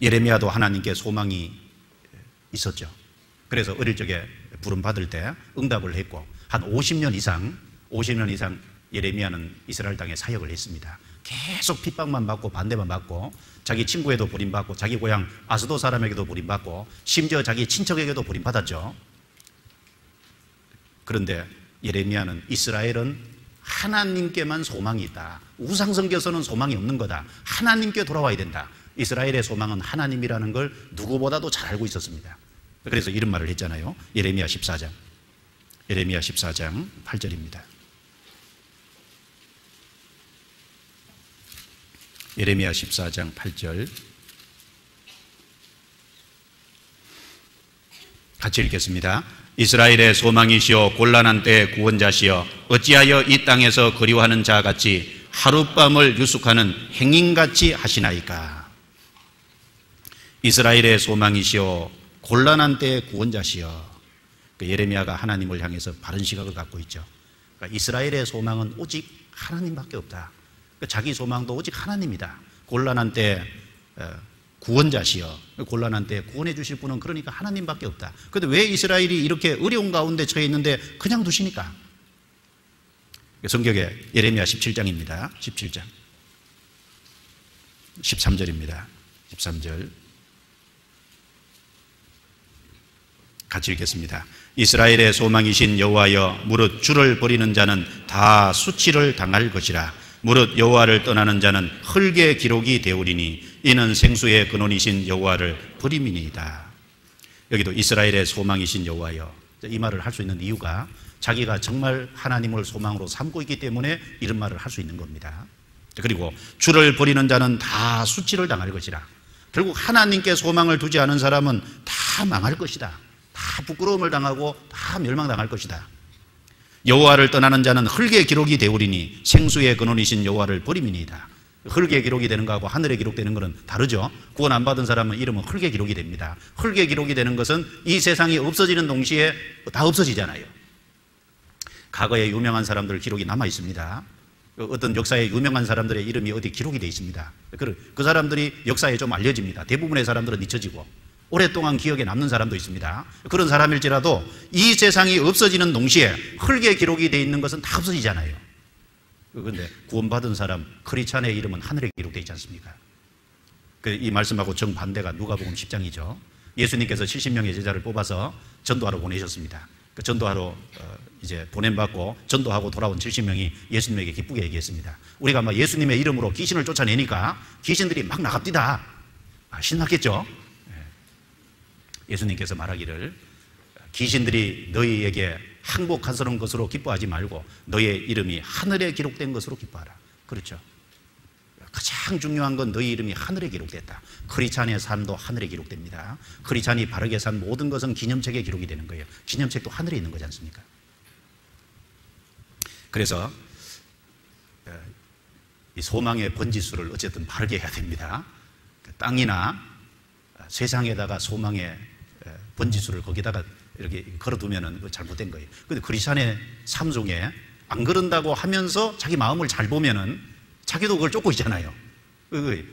예레미야도 하나님께 소망이 있었죠. 그래서 어릴 적에 부름 받을 때 응답을 했고 한 50년 이상 예레미야는 이스라엘 땅에 사역을 했습니다. 계속 핍박만 받고 반대만 받고 자기 친구에도 버림받고 자기 고향 아스도 사람에게도 버림받고 심지어 자기 친척에게도 버림받았죠. 그런데 예레미야는 이스라엘은 하나님께만 소망이 있다. 우상성교에서는 소망이 없는 거다. 하나님께 돌아와야 된다. 이스라엘의 소망은 하나님이라는 걸 누구보다도 잘 알고 있었습니다. 그래서 이런 말을 했잖아요. 예레미야 14장 8절입니다. 예레미야 14장 8절 같이 읽겠습니다. 이스라엘의 소망이시여 곤란한 때의 구원자시여 어찌하여 이 땅에서 그리워하는 자같이 하룻밤을 유숙하는 행인같이 하시나이까. 이스라엘의 소망이시여 곤란한 때의 구원자시여. 예레미야가 하나님을 향해서 바른 시각을 갖고 있죠. 그러니까 이스라엘의 소망은 오직 하나님밖에 없다. 자기 소망도 오직 하나님이다. 곤란한 때 구원자시여, 곤란한 때 구원해 주실 분은 그러니까 하나님밖에 없다. 그런데 왜 이스라엘이 이렇게 어려운 가운데 처해 있는데 그냥 두시니까? 성경에 예레미야 17장입니다. 17장 13절입니다. 13절 같이 읽겠습니다. 이스라엘의 소망이신 여호와여 무릇 주를 버리는 자는 다 수치를 당할 것이라. 무릇 여호와를 떠나는 자는 흙의 기록이 되오리니 이는 생수의 근원이신 여호와를 버림이니이다. 여기도 이스라엘의 소망이신 여호와여, 이 말을 할 수 있는 이유가 자기가 정말 하나님을 소망으로 삼고 있기 때문에 이런 말을 할 수 있는 겁니다. 그리고 주를 버리는 자는 다 수치를 당할 것이라. 결국 하나님께 소망을 두지 않은 사람은 다 망할 것이다. 다 부끄러움을 당하고 다 멸망당할 것이다. 여호와를 떠나는 자는 흙의 기록이 되오리니 생수의 근원이신 여호와를 버림이니이다. 흙의 기록이 되는 거하고 하늘의 기록되는 것은 다르죠. 구원 안 받은 사람은 이름은 흙의 기록이 됩니다. 흙의 기록이 되는 것은 이 세상이 없어지는 동시에 다 없어지잖아요. 과거에 유명한 사람들 기록이 남아 있습니다. 어떤 역사에 유명한 사람들의 이름이 어디 기록이 되어 있습니다. 그 사람들이 역사에 좀 알려집니다. 대부분의 사람들은 잊혀지고 오랫동안 기억에 남는 사람도 있습니다. 그런 사람일지라도 이 세상이 없어지는 동시에 흙의 기록이 되어 있는 것은 다 없어지잖아요. 그런데 구원받은 사람 크리스찬의 이름은 하늘에 기록되어 있지 않습니까? 이 말씀하고 정반대가 누가복음 10장이죠. 예수님께서 70명의 제자를 뽑아서 전도하러 보내셨습니다. 그 전도하러 이제 보냄받고 전도하고 돌아온 70명이 예수님에게 기쁘게 얘기했습니다. 우리가 막 예수님의 이름으로 귀신을 쫓아내니까 귀신들이 막 나갑디다. 신났겠죠? 예수님께서 말하기를 귀신들이 너희에게 항복하는 것으로 기뻐하지 말고 너희의 이름이 하늘에 기록된 것으로 기뻐하라. 그렇죠. 가장 중요한 건 너희 이름이 하늘에 기록됐다. 크리스찬의 삶도 하늘에 기록됩니다. 크리스찬이 바르게 산 모든 것은 기념책에 기록이 되는 거예요. 기념책도 하늘에 있는 거지 않습니까? 그래서 이 소망의 번지수를 어쨌든 바르게 해야 됩니다. 땅이나 세상에다가 소망의 번지수를 거기다가 이렇게 걸어두면은 잘못된 거예요. 근데 크리스찬의 삶 중에 안 그런다고 하면서 자기 마음을 잘 보면은 자기도 그걸 쫓고 있잖아요.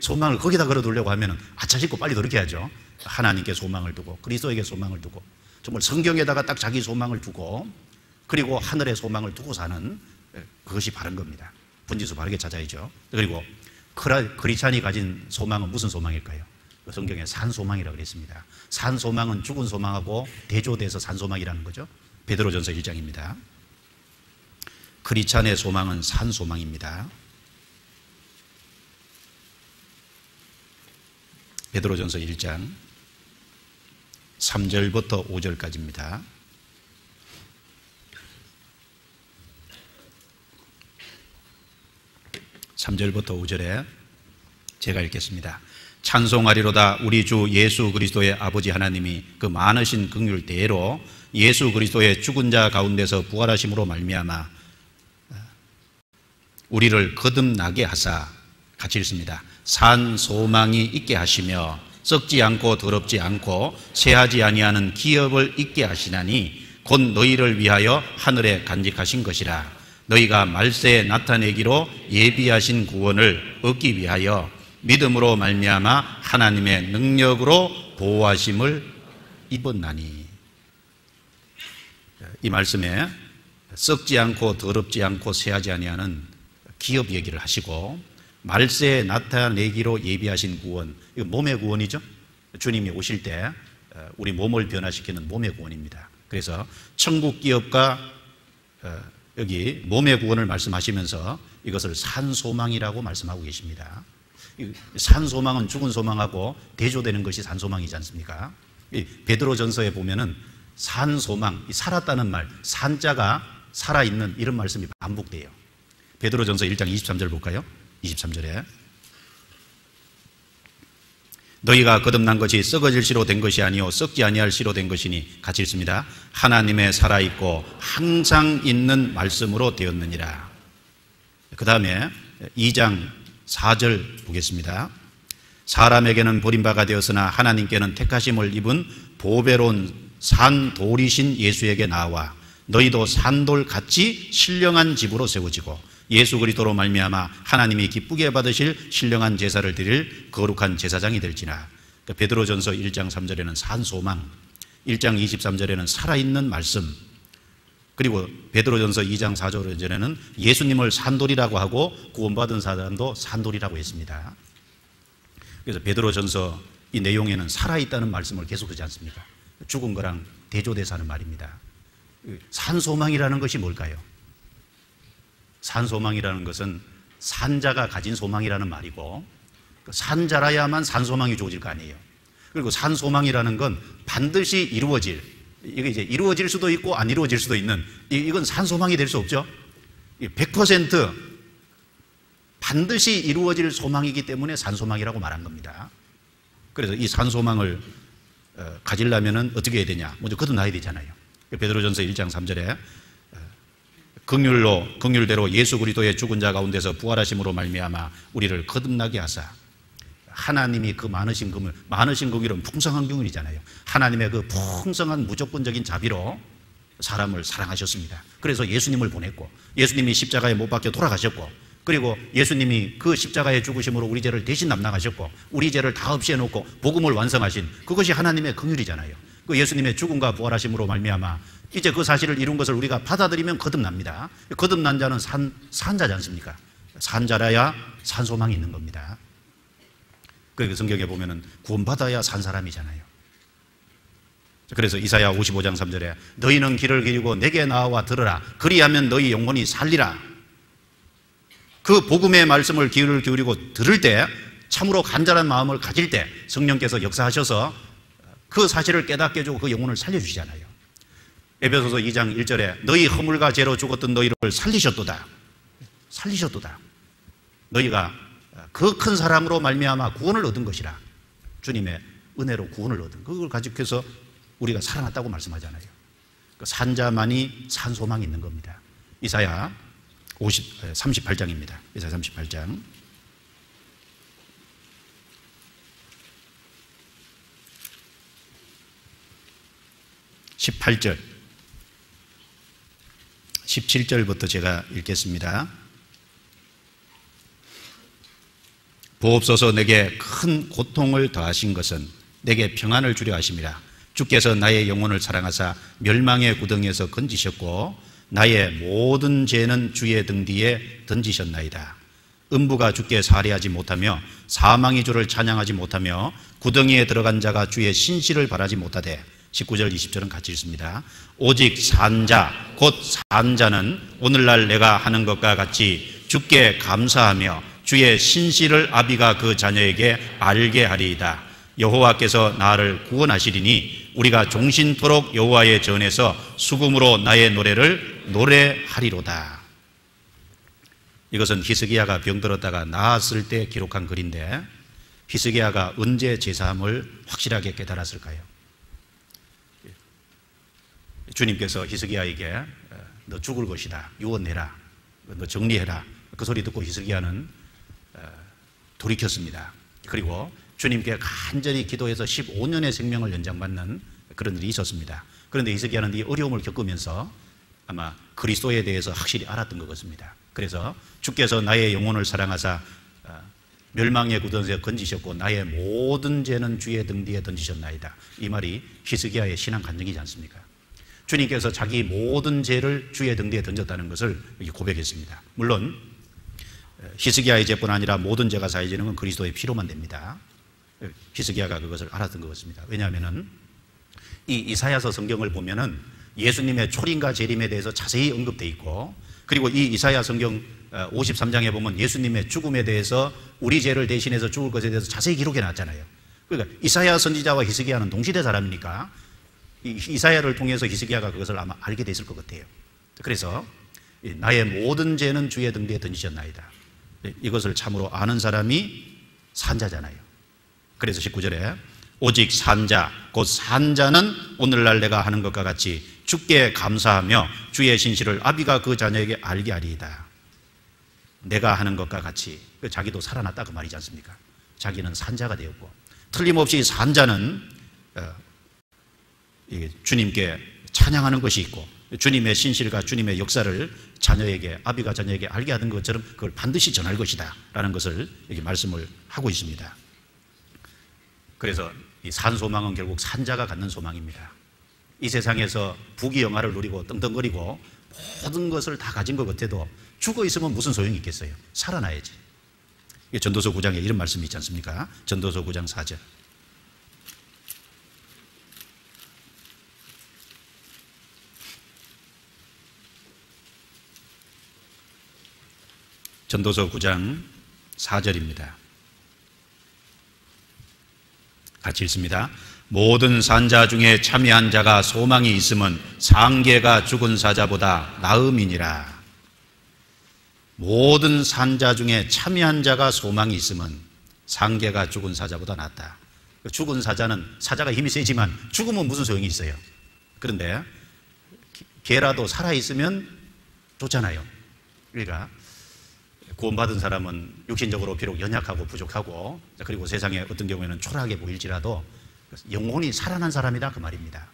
소망을 거기다 걸어두려고 하면은 아차 싶고 빨리 돌이켜야죠. 하나님께 소망을 두고 그리스도에게 소망을 두고 정말 성경에다가 딱 자기 소망을 두고 그리고 하늘의 소망을 두고 사는 그것이 바른 겁니다. 번지수 바르게 찾아야죠. 그리고 크리스찬이 가진 소망은 무슨 소망일까요? 성경에 산소망이라고 그랬습니다. 산소망은 죽은 소망하고 대조돼서 산소망이라는 거죠. 베드로전서 1장입니다. 크리스찬의 소망은 산소망입니다. 베드로전서 1장 3절부터 5절까지입니다. 3절부터 5절에 제가 읽겠습니다. 찬송하리로다. 우리 주 예수 그리스도의 아버지 하나님이 그 많으신 긍휼대로 예수 그리스도의 죽은 자 가운데서 부활하심으로 말미암아 우리를 거듭나게 하사, 같이 읽습니다. 산 소망이 있게 하시며 썩지 않고 더럽지 않고 쇠하지 아니하는 기업을 있게 하시나니 곧 너희를 위하여 하늘에 간직하신 것이라. 너희가 말세에 나타내기로 예비하신 구원을 얻기 위하여 믿음으로 말미암아 하나님의 능력으로 보호하심을 입었나니. 이 말씀에 썩지 않고 더럽지 않고 쇠하지 아니하는 기업 얘기를 하시고, 말세에 나타내기로 예비하신 구원, 이거 몸의 구원이죠. 주님이 오실 때 우리 몸을 변화시키는 몸의 구원입니다. 그래서 천국 기업과 여기 몸의 구원을 말씀하시면서 이것을 산소망이라고 말씀하고 계십니다. 산소망은 죽은 소망하고 대조되는 것이 산소망이지 않습니까? 베드로전서에 보면은 산소망, 살았다는 말, 산자가 살아있는 이런 말씀이 반복돼요. 베드로전서 1장 23절 볼까요? 23절에 너희가 거듭난 것이 썩어질 씨로 된 것이 아니요 썩지 아니할 씨로 된 것이니, 같이 읽습니다. 하나님의 살아있고 항상 있는 말씀으로 되었느니라. 그 다음에 2장 4절 보겠습니다. 사람에게는 버림바가 되었으나 하나님께는 택하심을 입은 보배로운 산돌이신 예수에게 나와 너희도 산돌같이 신령한 집으로 세워지고 예수 그리스도로 말미암아 하나님이 기쁘게 받으실 신령한 제사를 드릴 거룩한 제사장이 될지나. 베드로전서 1장 3절에는 산소망, 1장 23절에는 살아있는 말씀, 그리고 베드로전서 2장 4절에는 예수님을 산돌이라고 하고 구원받은 사람도 산돌이라고 했습니다. 그래서 베드로전서 이 내용에는 살아있다는 말씀을 계속 하지 않습니까? 죽은 거랑 대조돼서 하는 말입니다. 산소망이라는 것이 뭘까요? 산소망이라는 것은 산자가 가진 소망이라는 말이고, 산자라야만 산소망이 주어질 거 아니에요. 그리고 산소망이라는 건 반드시 이루어질, 이게 이제 이루어질 수도 있고 안 이루어질 수도 있는, 이건 산소망이 될 수 없죠. 100% 반드시 이루어질 소망이기 때문에 산소망이라고 말한 겁니다. 그래서 이 산소망을 가지려면 어떻게 해야 되냐? 먼저 거듭나야 되잖아요. 베드로전서 1장 3절에 긍휼대로 예수 그리스도의 죽은 자 가운데서 부활하심으로 말미암아 우리를 거듭나게 하사. 하나님이 그 많으신 긍휼은 풍성한 긍휼이잖아요. 하나님의 그 풍성한 무조건적인 자비로 사람을 사랑하셨습니다. 그래서 예수님을 보냈고, 예수님이 십자가에 못 박혀 돌아가셨고, 그리고 예수님이 그 십자가의 죽으심으로 우리 죄를 대신 담당하셨고, 우리 죄를 다 없애놓고 복음을 완성하신, 그것이 하나님의 긍휼이잖아요. 그 예수님의 죽음과 부활하심으로 말미암아 이제 그 사실을 이룬 것을 우리가 받아들이면 거듭납니다. 거듭난 자는 산자지 않습니까? 산자라야 산소망이 있는 겁니다. 그 성경에 보면은 구원받아야 산 사람이잖아요. 그래서 이사야 55장 3절에 너희는 길을 기르고 내게 나와 들으라. 그리하면 너희 영혼이 살리라. 그 복음의 말씀을 귀를 기울이고 들을 때, 참으로 간절한 마음을 가질 때 성령께서 역사하셔서 그 사실을 깨닫게 해주고 그 영혼을 살려주시잖아요. 에베소서 2장 1절에 너희 허물과 죄로 죽었던 너희를 살리셨도다. 너희가 그 큰 사랑으로 말미암아 구원을 얻은 것이라. 주님의 은혜로 구원을 얻은, 그걸 가지고서 우리가 살아났다고 말씀하잖아요. 그 산자만이 산소망이 있는 겁니다. 이사야 38장입니다. 이사야 38장 18절 17절부터 제가 읽겠습니다. 보옵소서, 내게 큰 고통을 더하신 것은 내게 평안을 주려 하심이라. 주께서 나의 영혼을 사랑하사 멸망의 구덩이에서 건지셨고 나의 모든 죄는 주의 등 뒤에 던지셨나이다. 음부가 주께 살해하지 못하며 사망이 주를 찬양하지 못하며 구덩이에 들어간 자가 주의 신실을 바라지 못하되. 19절 20절은 같이 읽습니다. 오직 산자 곧 산자는 오늘날 내가 하는 것과 같이 주께 감사하며 주의 신실을 아비가 그 자녀에게 알게 하리이다. 여호와께서 나를 구원하시리니 우리가 종신토록 여호와의 전에서 수금으로 나의 노래를 노래하리로다. 이것은 히스기야가 병들었다가 나았을 때 기록한 글인데, 히스기야가 언제 제사함을 확실하게 깨달았을까요? 주님께서 히스기야에게 너 죽을 것이다, 유언해라, 너 정리해라, 그 소리 듣고 히스기야는 돌이켰습니다. 그리고 주님께 간절히 기도해서 15년의 생명을 연장받는 그런 일이 있었습니다. 그런데 히스기야는 이 어려움을 겪으면서 아마 그리스도에 대해서 확실히 알았던 것 같습니다. 그래서 주께서 나의 영혼을 사랑하사 멸망의 구덩이에 건지셨고 나의 모든 죄는 주의 등 뒤에 던지셨나이다. 이 말이 히스기야의 신앙 간증이지 않습니까? 주님께서 자기 모든 죄를 주의 등 뒤에 던졌다는 것을 고백했습니다. 물론 히스기야의 죄뿐 아니라 모든 죄가 사해지는 건 그리스도의 피로만 됩니다. 히스기야가 그것을 알았던 것 같습니다. 왜냐하면 이 이사야서 성경을 보면은 예수님의 초림과 재림에 대해서 자세히 언급되어 있고, 그리고 이 이사야 성경 53장에 보면 예수님의 죽음에 대해서 우리 죄를 대신해서 죽을 것에 대해서 자세히 기록해 놨잖아요. 그러니까 이사야 선지자와 히스기야는 동시대 사람이니까 이사야를 통해서 히스기야가 그것을 아마 알게 됐을 것 같아요. 그래서 나의 모든 죄는 주의 등 뒤에 던지셨나이다. 이것을 참으로 아는 사람이 산자잖아요. 그래서 19절에 오직 산자, 곧 산자는 오늘날 내가 하는 것과 같이 주께 감사하며 주의 신실을 아비가 그 자녀에게 알게 하리이다. 내가 하는 것과 같이, 자기도 살아났다 그 말이지 않습니까? 자기는 산자가 되었고, 틀림없이 산자는 주님께 찬양하는 것이 있고, 주님의 신실과 주님의 역사를 자녀에게, 아비가 자녀에게 알게 하는 것처럼 그걸 반드시 전할 것이다 라는 것을 여기 말씀을 하고 있습니다. 그래서 이 산소망은 결국 산자가 갖는 소망입니다. 이 세상에서 부귀영화를 누리고 떵떵거리고 모든 것을 다 가진 것 같아도 죽어 있으면 무슨 소용이 있겠어요? 살아나야지. 전도서 9장에 이런 말씀이 있지 않습니까? 전도서 9장 4절. 전도서 9장 4절입니다. 같이 읽습니다. 모든 산자 중에 참여한 자가 소망이 있으면 상계가 죽은 사자보다 나음이니라. 모든 산자 중에 참여한 자가 소망이 있으면 상계가 죽은 사자보다 낫다. 죽은 사자는 사자가 힘이 세지만 죽으면 무슨 소용이 있어요? 그런데 개라도 살아있으면 좋잖아요. 그러니까 구원받은 사람은 육신적으로 비록 연약하고 부족하고, 그리고 세상에 어떤 경우에는 초라하게 보일지라도 영혼이 살아난 사람이다 그 말입니다.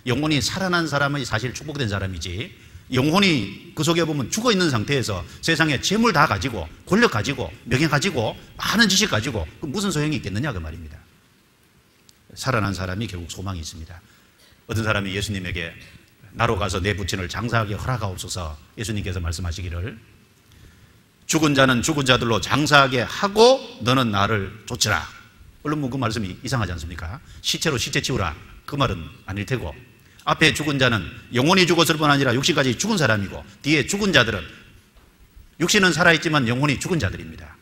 영혼이 살아난 사람이 사실 축복된 사람이지, 영혼이 그 속에 보면 죽어있는 상태에서 세상에 재물 다 가지고 권력 가지고 명예 가지고 많은 지식 가지고 무슨 소용이 있겠느냐 그 말입니다. 살아난 사람이 결국 소망이 있습니다. 어떤 사람이 예수님에게 나로 가서 내 부친을 장사하게 허락하옵소서, 예수님께서 말씀하시기를 죽은 자는 죽은 자들로 장사하게 하고 너는 나를 쫓으라. 물론 그 말씀이 이상하지 않습니까? 시체로 시체 치우라 그 말은 아닐 테고, 앞에 죽은 자는 영혼이 죽었을 뿐 아니라 육신까지 죽은 사람이고, 뒤에 죽은 자들은 육신은 살아있지만 영혼이 죽은 자들입니다.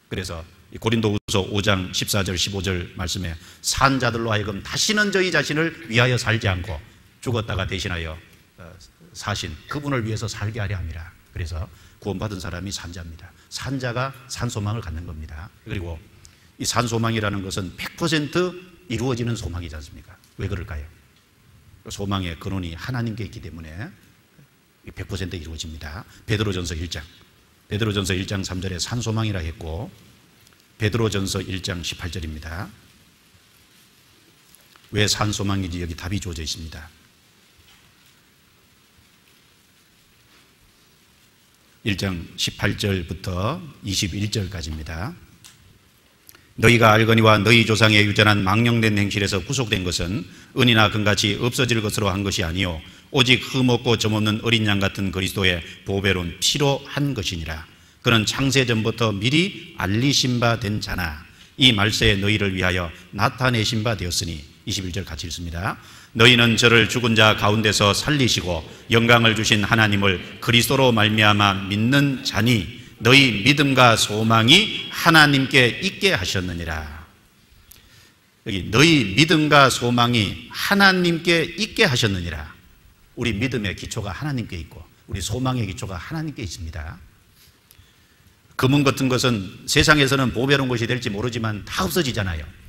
그래서 고린도후서 5장 14절 15절 말씀에 산 자들로 하여금 다시는 저희 자신을 위하여 살지 않고 죽었다가 대신하여 사신 그분을 위해서 살게 하려 함이라. 그래서 구원받은 사람이 산자입니다. 산자가 산소망을 갖는 겁니다. 그리고 이 산소망이라는 것은 100% 이루어지는 소망이지 않습니까? 왜 그럴까요? 소망의 근원이 하나님께 있기 때문에 100% 이루어집니다. 베드로전서 1장 3절에 산소망이라 했고, 베드로전서 1장 18절입니다. 왜 산소망인지 여기 답이 주어져 있습니다. 1장 18절부터 21절까지입니다. 너희가 알거니와 너희 조상의 유전한 망령된 행실에서 구속된 것은 은이나 금같이 없어질 것으로 한 것이 아니요 오직 흠없고 점없는 어린 양 같은 그리스도의 보배로운 피로 한 것이니라. 그는 창세전부터 미리 알리신 바 된 자나 이 말세에 너희를 위하여 나타내신 바 되었으니. 21절 같이 읽습니다. 너희는 저를 죽은 자 가운데서 살리시고 영광을 주신 하나님을 그리스도로 말미암아 믿는 자니 너희 믿음과 소망이 하나님께 있게 하셨느니라. 여기 너희 믿음과 소망이 하나님께 있게 하셨느니라. 우리 믿음의 기초가 하나님께 있고 우리 소망의 기초가 하나님께 있습니다. 금은 같은 것은 세상에서는 보배로운 것이 될지 모르지만 다 없어지잖아요.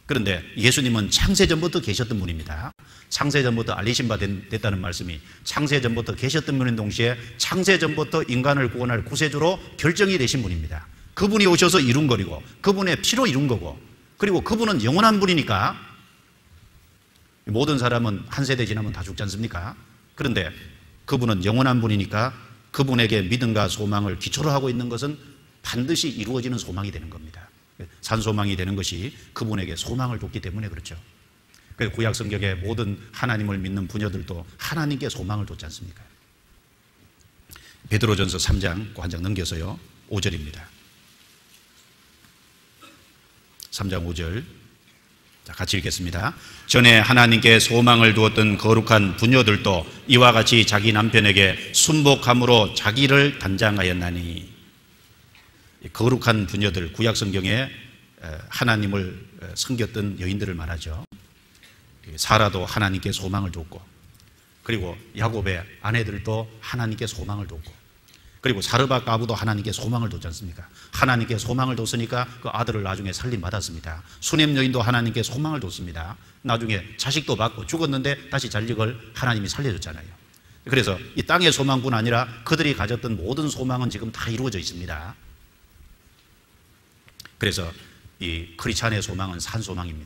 그런데 예수님은 창세전부터 계셨던 분입니다. 창세전부터 알리신 바 됐다는 말씀이 창세전부터 계셨던 분인 동시에 창세전부터 인간을 구원할 구세주로 결정이 되신 분입니다. 그분이 오셔서 이룬 거리고 그분의 피로 이룬 거고, 그리고 그분은 영원한 분이니까 모든 사람은 한 세대 지나면 다 죽지 않습니까? 그런데 그분은 영원한 분이니까 그분에게 믿음과 소망을 기초로 하고 있는 것은 반드시 이루어지는 소망이 되는 겁니다. 산소망이 되는 것이 그분에게 소망을 줬기 때문에 그렇죠. 그래서 구약 성경의 모든 하나님을 믿는 부녀들도 하나님께 소망을 줬지 않습니까? 베드로전서 3장 한 장 넘겨서요, 5절입니다. 3장 5절. 자, 같이 읽겠습니다. 전에 하나님께 소망을 두었던 거룩한 부녀들도 이와 같이 자기 남편에게 순복함으로 자기를 단장하였나니. 거룩한 부녀들, 구약 성경에 하나님을 섬겼던 여인들을 말하죠. 사라도 하나님께 소망을 뒀고, 그리고 야곱의 아내들도 하나님께 소망을 뒀고, 그리고 사르밧 가부도 하나님께 소망을 뒀지 않습니까? 하나님께 소망을 뒀으니까 그 아들을 나중에 살림받았습니다. 수넴 여인도 하나님께 소망을 뒀습니다. 나중에 자식도 받고 죽었는데 다시 자식을 하나님이 살려줬잖아요. 그래서 이 땅의 소망뿐 아니라 그들이 가졌던 모든 소망은 지금 다 이루어져 있습니다. 그래서 이 크리스찬의 소망은 산소망입니다.